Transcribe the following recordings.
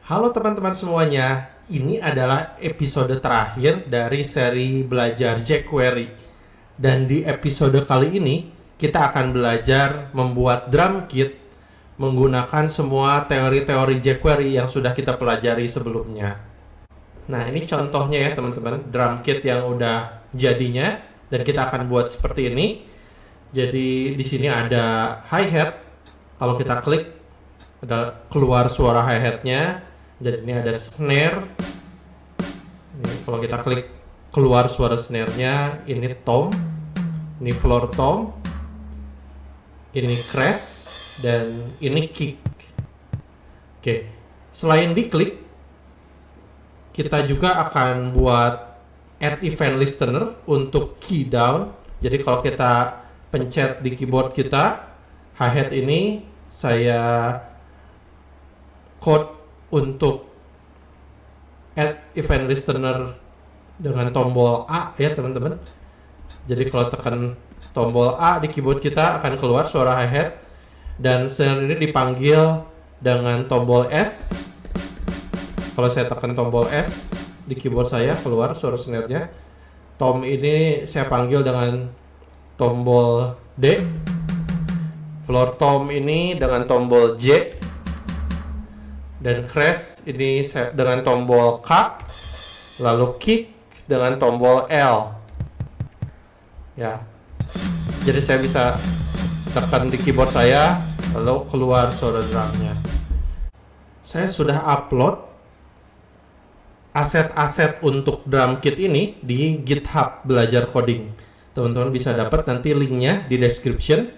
Halo teman-teman semuanya, ini adalah episode terakhir dari seri belajar jQuery. Dan di episode kali ini, kita akan belajar membuat drum kit menggunakan semua teori-teori jQuery yang sudah kita pelajari sebelumnya. Nah, ini contohnya ya teman-teman, drum kit yang udah jadinya, dan kita akan buat seperti ini. Jadi di sini ada hi-hat, kalau kita klik ada keluar suara hi-hatnya. Dan ini ada snare. Ini kalau kita klik keluar suara snare-nya, ini tom, ini floor tom, ini crash, dan ini kick. Oke, selain diklik, kita juga akan buat add event listener untuk key down. Jadi kalau kita pencet di keyboard kita, hi-hat ini saya code untuk add event listener dengan tombol A ya teman-teman. Jadi kalau tekan tombol A di keyboard kita akan keluar suara hi-hat, dan snare ini dipanggil dengan tombol S. Kalau saya tekan tombol S di keyboard saya keluar suara snare-nya. Tom ini saya panggil dengan tombol D. Floor tom ini dengan tombol J. Dan crash ini dengan tombol K, lalu kick dengan tombol L. Ya. Jadi saya bisa tekan di keyboard saya, lalu keluar suara drumnya. Saya sudah upload aset-aset untuk drum kit ini di GitHub Belajar Coding. Teman-teman bisa dapat nanti linknya di description.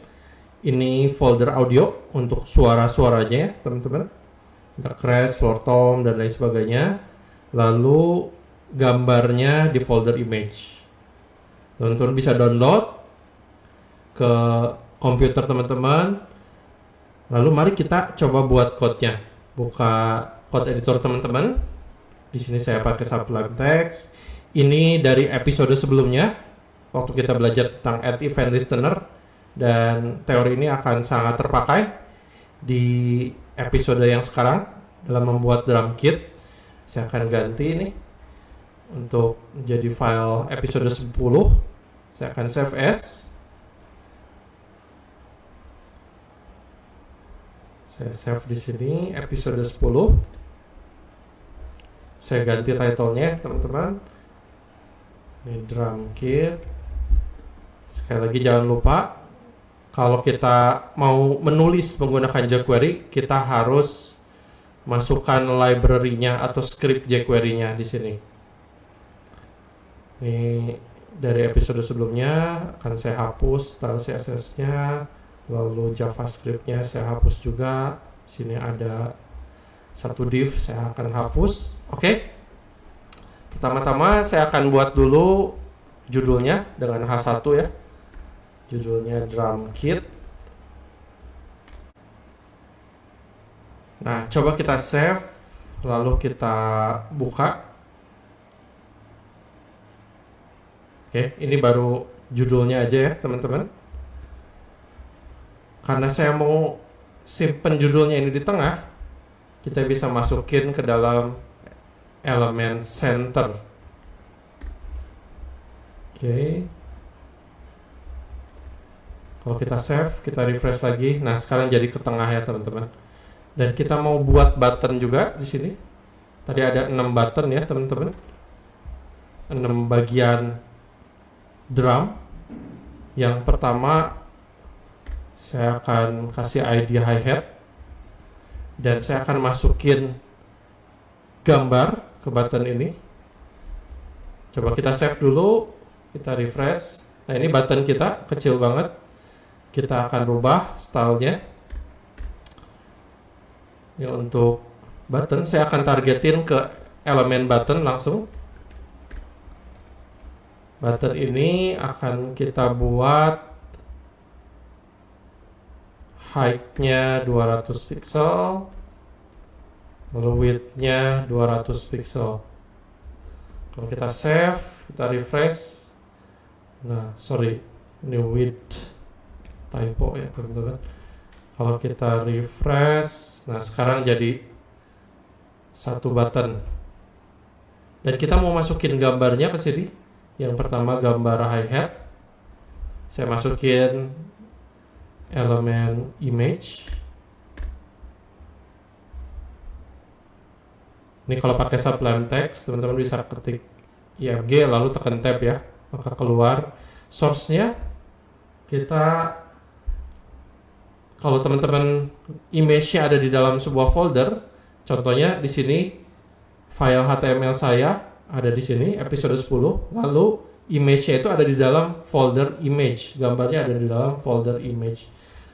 Ini folder audio untuk suara-suaranya ya teman-teman. Ada crash, floor tom, dan lain sebagainya. Lalu gambarnya di folder image. Teman-teman bisa download ke komputer teman-teman. Lalu mari kita coba buat code-nya. Buka code editor teman-teman. Di sini saya pakai Sublime Text. Ini dari episode sebelumnya, waktu kita belajar tentang add event listener, dan teori ini akan sangat terpakai di episode yang sekarang dalam membuat drum kit. Saya akan ganti ini untuk jadi file episode 10. Saya akan save as. Saya save di sini episode 10. Saya ganti title-nya teman-teman. Ini drum kit. Sekali lagi jangan lupa, kalau kita mau menulis menggunakan jQuery, kita harus masukkan library-nya atau script jQuery-nya di sini. Ini dari episode sebelumnya akan saya hapus style CSS-nya, lalu JavaScript-nya saya hapus juga. Sini ada satu div, saya akan hapus. Oke. Pertama-tama saya akan buat dulu judulnya dengan H1 ya. Judulnya drum kit. Nah, coba kita save, lalu kita buka. Oke, ini baru judulnya aja ya teman-teman. Karena saya mau simpen judulnya ini di tengah, kita bisa masukin ke dalam elemen center. Oke. Kalau kita save, kita refresh lagi. Nah, sekarang jadi ke tengah ya teman-teman. Dan kita mau buat button juga di sini. Tadi ada 6 button ya teman-teman. 6 bagian drum. Yang pertama, saya akan kasih ID hi-hat. Dan saya akan masukin gambar ke button ini. Coba kita save dulu. Kita refresh. Nah, ini button kita kecil banget. Kita akan rubah stylenya. Ya, untuk button saya akan targetin ke elemen button langsung. Button ini akan kita buat height-nya 200 pixel, lalu width-nya 200 pixel. Kalau kita save, kita refresh. Nah, sorry, ini width typo ya teman-teman. Kalau kita refresh, nah sekarang jadi satu button. Dan kita mau masukin gambarnya ke sini. Yang pertama gambar hi-hat. Saya masukin elemen image. Ini kalau pakai sublime text, teman-teman bisa ketik IMG lalu tekan tab ya, maka keluar source-nya. Kita kalau teman-teman image-nya ada di dalam sebuah folder, contohnya di sini file HTML saya ada di sini episode 10, lalu image-nya itu ada di dalam folder image, gambarnya ada di dalam folder image.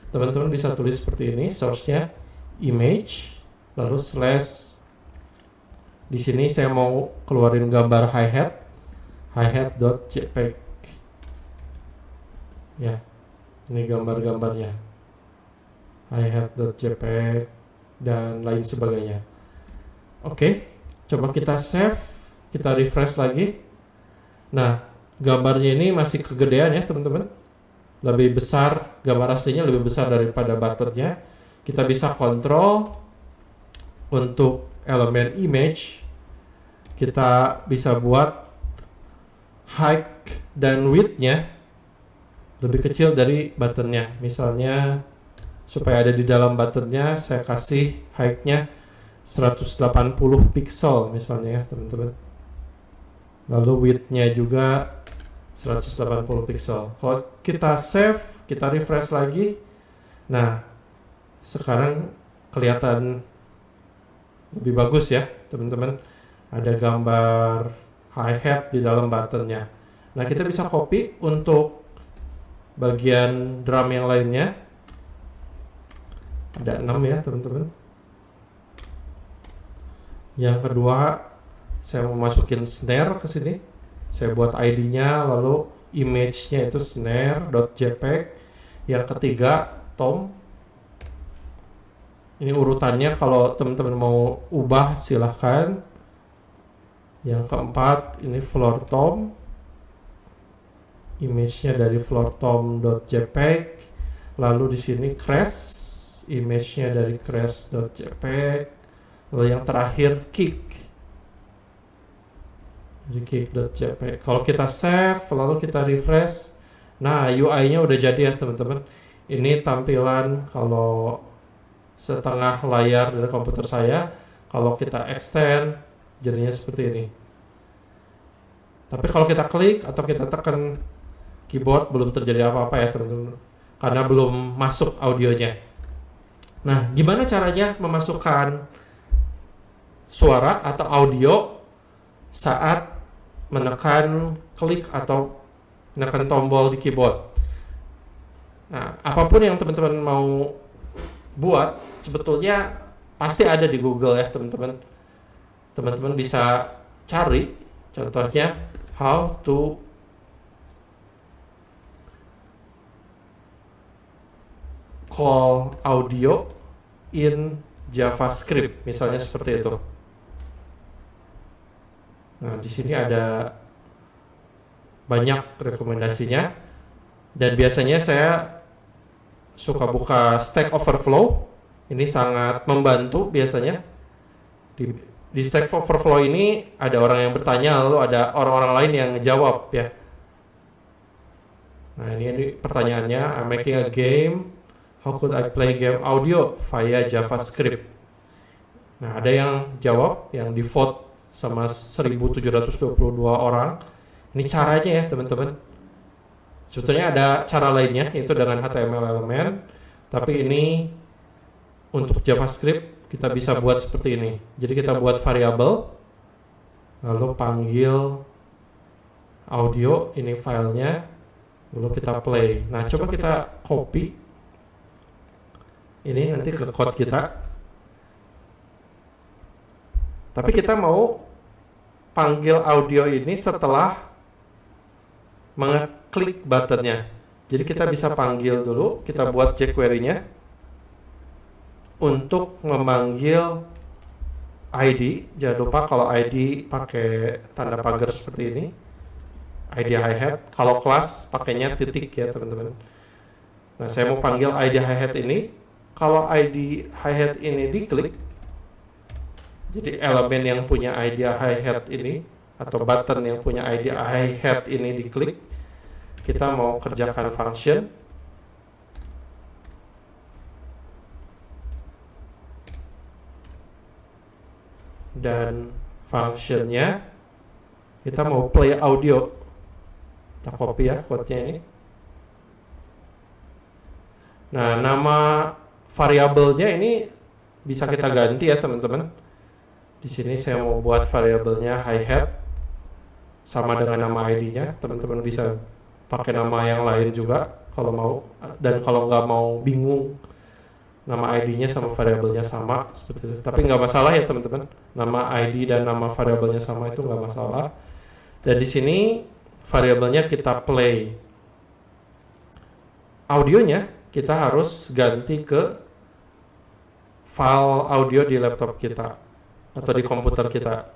Teman-teman bisa tulis seperti ini, source-nya image, lalu slash. Di sini saya mau keluarin gambar hi-hat.jpg. Ya, ini gambar-gambarnya. hi-hat.jpg dan lain sebagainya. Oke, coba kita save, kita refresh lagi. Nah, gambarnya ini masih kegedean ya teman-teman. Lebih besar, gambar aslinya lebih besar daripada buttonnya. Kita bisa kontrol untuk elemen image, kita bisa buat height dan width-nya lebih kecil dari buttonnya. Misalnya supaya ada di dalam buttonnya, saya kasih height-nya 180 pixel misalnya ya teman-teman. Lalu width-nya juga 180 pixel. Kalau kita save, kita refresh lagi. Nah, sekarang kelihatan lebih bagus ya teman-teman, ada gambar hi-hat di dalam buttonnya. Nah, kita bisa copy untuk bagian drum yang lainnya. Ada 6 ya teman-teman. Yang kedua, saya mau masukin snare ke sini. Saya buat ID-nya, lalu image-nya itu snare.jpg. Yang ketiga, tom. Ini urutannya, kalau teman-teman mau ubah silahkan. Yang keempat, ini floor tom. Image-nya dari floor tom.jpg. Lalu di sini crash. Image-nya dari crash.jpg. Lalu yang terakhir kick. Jadi kick.jpg. Kalau kita save, lalu kita refresh. Nah, UI-nya udah jadi ya teman-teman. Ini tampilan kalau setengah layar dari komputer saya. Kalau kita extend, jadinya seperti ini. Tapi kalau kita klik atau kita tekan keyboard, belum terjadi apa-apa ya teman-teman, karena belum masuk audionya. Nah, gimana caranya memasukkan suara atau audio saat menekan klik atau menekan tombol di keyboard? Nah, apapun yang teman-teman mau buat sebetulnya pasti ada di Google ya teman-teman. Teman-teman bisa cari, contohnya how to call audio in JavaScript, misalnya seperti itu. Nah, di sini ada banyak rekomendasinya, dan biasanya saya suka buka Stack Overflow. Ini sangat membantu biasanya. Di Stack Overflow ini ada orang yang bertanya, lalu ada orang-orang lain yang ngejawab ya. Nah, ini pertanyaannya, I'm making a game, how could I play game audio via JavaScript? Nah, ada yang jawab, yang di vote sama 1722 orang. Ini caranya ya teman-teman. Sebetulnya ada cara lainnya, yaitu dengan HTML elemen, tapi ini untuk JavaScript kita bisa buat seperti ini. Jadi kita buat variabel, lalu panggil audio, ini filenya, lalu kita play. Nah, coba kita copy ini nanti ke code kita. Tapi kita mau panggil audio ini setelah mengeklik buttonnya. Jadi kita bisa panggil dulu, kita buat jQuery-nya untuk memanggil ID. Jangan lupa kalau ID pakai tanda pagar seperti ini, ID hi-hat. Kalau kelas pakainya titik ya teman-teman. Nah, saya mau panggil ID hi-hat ini. Kalau ID hi-hat ini diklik, Jadi elemen yang punya ID hi-hat ini atau button yang punya ID hi-hat ini diklik, kita mau kerjakan function, dan functionnya kita mau play audio. Kita copy ya code-nya ini. Nah, nama variabelnya ini bisa kita ganti ya teman-teman. Di sini saya mau buat variabelnya hi-hat sama dengan nama ID-nya. Teman-teman bisa pakai nama yang lain juga kalau mau, dan kalau nggak mau bingung nama ID-nya sama variabelnya sama seperti itu. Tapi nggak masalah ya teman-teman. Nama ID dan nama variabelnya sama itu nggak masalah. Dan di sini variabelnya kita play. Audionya kita harus ganti ke file audio di laptop kita atau di komputer kita.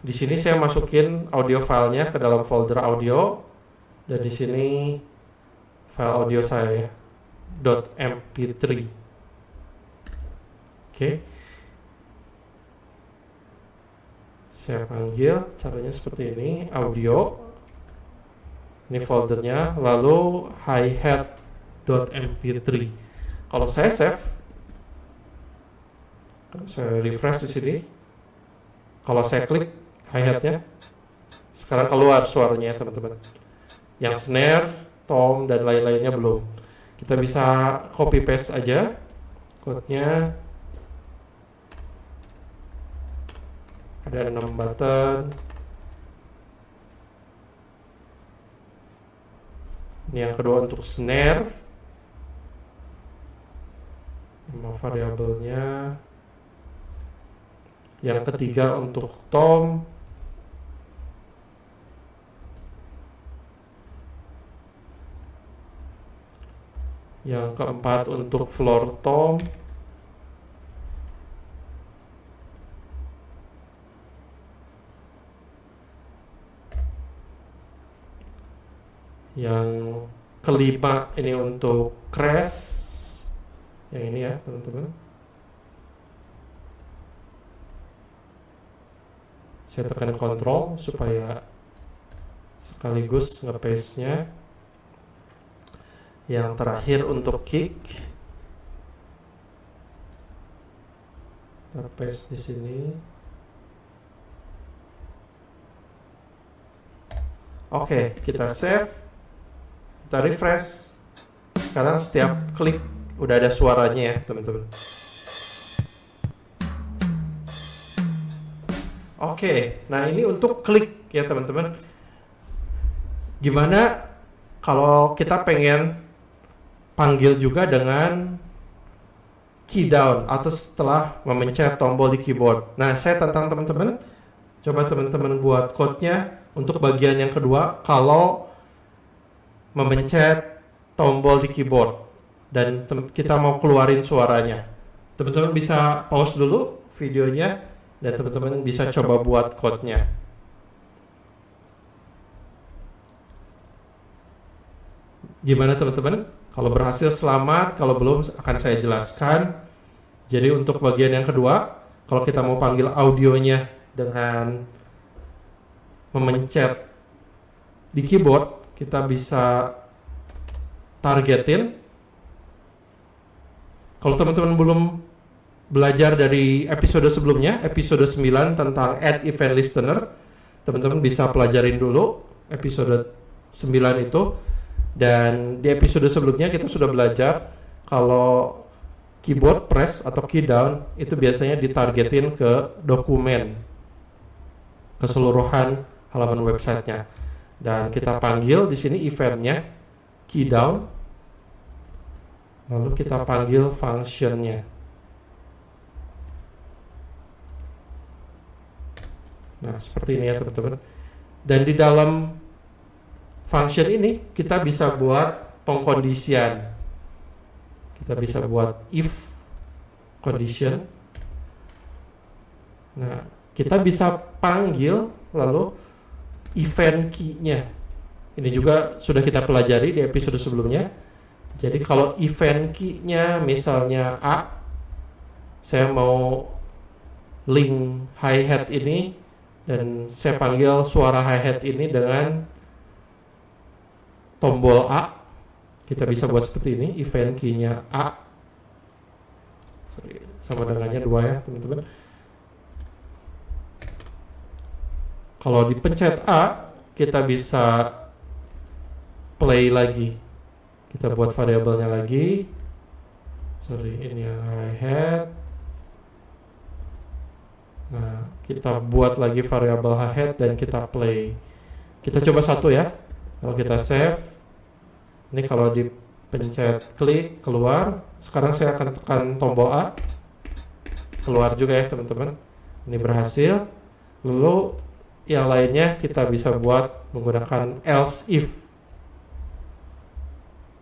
Di sini saya masukin audio filenya ke dalam folder audio, dan di sini file audio saya .mp3. Oke. Saya panggil, caranya seperti ini, audio. Ini foldernya, lalu hi-hat.mp3. Kalau saya save, saya refresh di sini. Kalau saya klik hi-hatnya, sekarang keluar suaranya teman-teman. Yang snare, tom, dan lain-lainnya belum. Kita bisa copy paste aja code-nya. Ada 6 button. Ini yang kedua untuk snare. Nama variabelnya. Yang ketiga untuk tom. Yang keempat untuk floor tom. Yang kelima ini untuk crash. Yang ini ya teman-teman. Saya tekan Ctrl supaya sekaligus nge-paste-nya. Yang terakhir untuk kick, kita paste di sini. Oke, kita save. Kita refresh. Sekarang setiap klik udah ada suaranya ya teman-teman. Oke, nah ini untuk klik ya teman-teman. Gimana kalau kita pengen panggil juga dengan key down atau setelah memencet tombol di keyboard? Nah, saya tantang teman-teman, coba teman-teman buat code-nya untuk bagian yang kedua kalau memencet tombol di keyboard dan kita mau keluarin suaranya. Teman-teman bisa pause dulu videonya dan teman-teman bisa coba buat code-nya. Gimana teman-teman? Kalau berhasil selamat, kalau belum akan saya jelaskan. Jadi untuk bagian yang kedua, kalau kita mau panggil audionya dengan memencet di keyboard, kita bisa targetin. Kalau teman-teman belum belajar dari episode sebelumnya, episode 9 tentang add event listener, teman-teman bisa pelajarin dulu episode 9 itu. Dan di episode sebelumnya kita sudah belajar kalau keyboard press atau key down itu biasanya ditargetin ke dokumen keseluruhan halaman websitenya. Dan kita panggil di sini eventnya key down, lalu kita panggil functionnya. Nah seperti ini ya teman-teman. Dan di dalam function ini kita bisa buat pengkondisian. Kita bisa buat if condition. Nah, kita bisa panggil lalu event key-nya. Ini juga sudah kita pelajari di episode sebelumnya. Jadi kalau event key-nya misalnya A, saya mau link hi-hat ini dan saya panggil suara hi-hat ini dengan tombol A. Kita bisa buat seperti ini, event key-nya A. Sorry, sama dengannya 2 ya teman-teman. Kalau dipencet A, kita bisa play lagi. Kita buat variabelnya lagi. Sorry, ini yang hi-hat. Nah, kita buat lagi variabel hi-hat dan kita play. Kita coba satu ya. Kalau kita save, ini kalau dipencet klik keluar. Sekarang saya akan tekan tombol A. Keluar juga ya teman-teman. Ini berhasil. Lalu yang lainnya kita bisa buat menggunakan else if.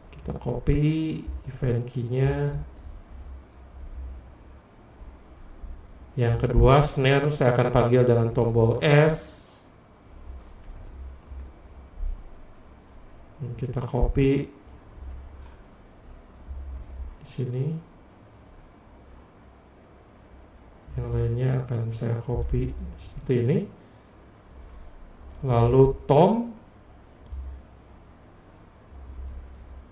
Kita copy event key-nya. Yang kedua, snare saya akan panggil dengan tombol S. Kita copy di sini. Yang lainnya akan saya copy seperti ini. Lalu tom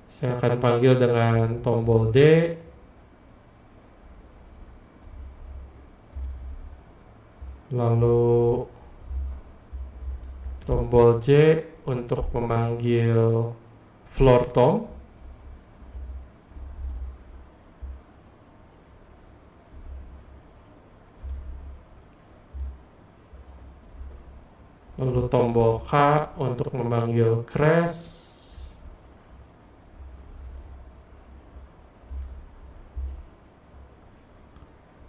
saya akan panggil dengan tombol D. Lalu tombol J untuk memanggil floor tom. Lalu tombol K untuk memanggil crash.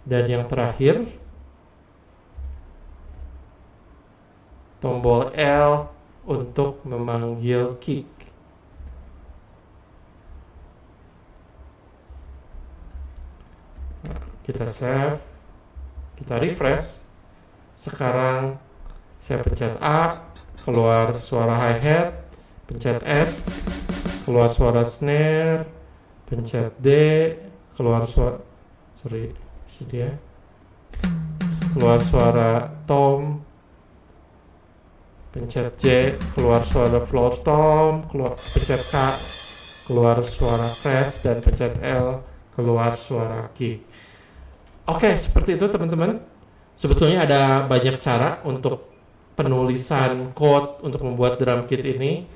Dan yang terakhir, tombol L untuk memanggil kick. Nah, kita save, kita refresh. Sekarang saya pencet A, keluar suara hi-hat, pencet S, keluar suara snare, pencet D, keluar suara, keluar suara tom, pencet J, keluar suara floor tom, pencet K, keluar suara crash, dan pencet L, keluar suara kick. Oke, seperti itu teman-teman. Sebetulnya ada banyak cara untuk penulisan code untuk membuat drum kit ini.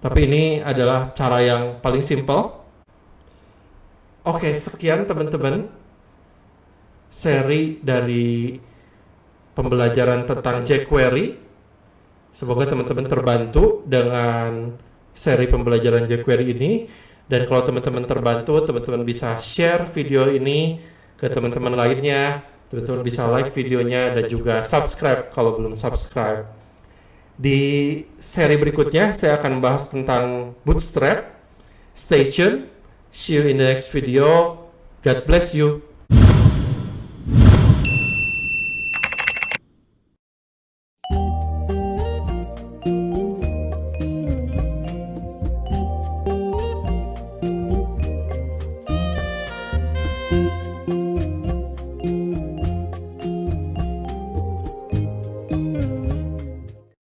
Tapi ini adalah cara yang paling simple. Oke, sekian teman-teman seri dari pembelajaran tentang jQuery. Semoga teman-teman terbantu dengan seri pembelajaran jQuery ini. Dan kalau teman-teman terbantu, teman-teman bisa share video ini ke teman-teman lainnya. Teman-teman bisa like videonya dan juga subscribe kalau belum subscribe. Di seri berikutnya saya akan bahas tentang Bootstrap. Stay tuned. See you in the next video. God bless you.